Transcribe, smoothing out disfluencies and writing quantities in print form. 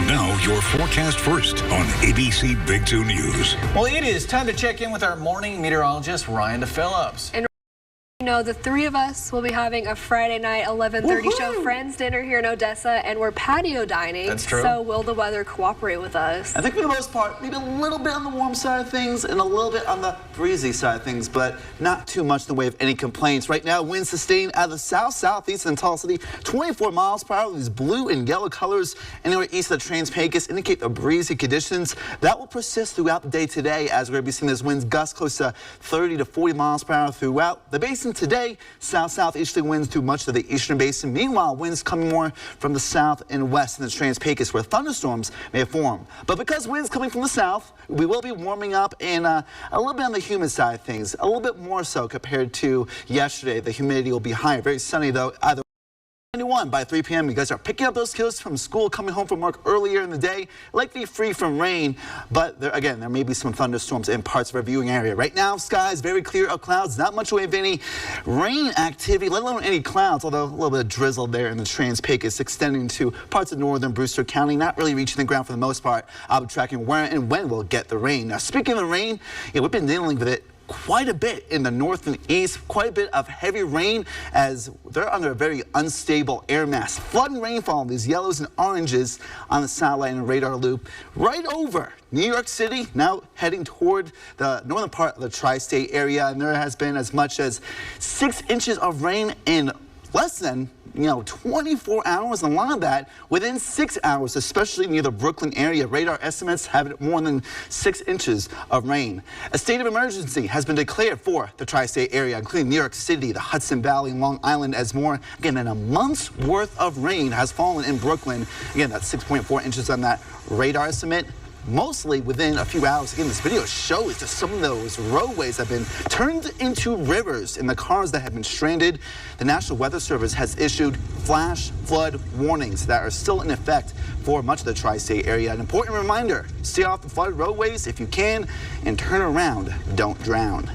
Now, your forecast first on ABC Big 2 News. Well, it is time to check in with our morning meteorologist, Ryan DePhillips. And you know, the three of us will be having a Friday night 11:30 show Friends dinner here in Odessa, and we're patio dining. That's true. So will the weather cooperate with us? I think for the most part, maybe a little bit on the warm side of things and a little bit on the breezy side of things, but not too much in the way of any complaints. Right now, winds sustained out of the south-southeast in Tulsa City, 24 miles per hour. These blue and yellow colors anywhere east of the Trans-Pecos indicate the breezy conditions. That will persist throughout the day today, as we're going to be seeing those winds gust close to 30 to 40 miles per hour throughout the basin. Today, south-southeasterly winds through much of the eastern basin. Meanwhile, winds coming more from the south and west in the Trans-Pecos, where thunderstorms may form. But because winds coming from the south, we will be warming up and a little bit on the humid side of things, a little bit more so compared to yesterday. The humidity will be higher. Very sunny though. Either 91 by 3 p.m. You guys are picking up those kids from school, coming home from work earlier in the day, likely free from rain, but there may be some thunderstorms in parts of our viewing area. Right now, skies very clear of clouds, not much of any rain activity, let alone any clouds, although a little bit of drizzle there in the Trans-Pecos extending to parts of northern Brewster County, not really reaching the ground for the most part. I'll be tracking where and when we'll get the rain. Now, speaking of the rain, we've been dealing with it quite a bit in the north and east, quite a bit of heavy rain as they're under a very unstable air mass. Flooding rainfall, these yellows and oranges on the satellite and radar loop right over New York City, now heading toward the northern part of the tri-state area, and there has been as much as 6 inches of rain in less than 24 hours, and a lot of that within 6 hours, especially near the Brooklyn area. Radar estimates have it more than 6 inches of rain. A state of emergency has been declared for the tri-state area, including New York City, the Hudson Valley, and Long Island, as more, again, than a month's worth of rain has fallen in Brooklyn. Again, that's 6.4 inches on that radar estimate. Mostly within a few hours. Again, this video shows just some of those roadways have been turned into rivers and the cars that have been stranded. The National Weather Service has issued flash flood warnings that are still in effect for much of the tri-state area. An important reminder, stay off the flooded roadways if you can and turn around, don't drown.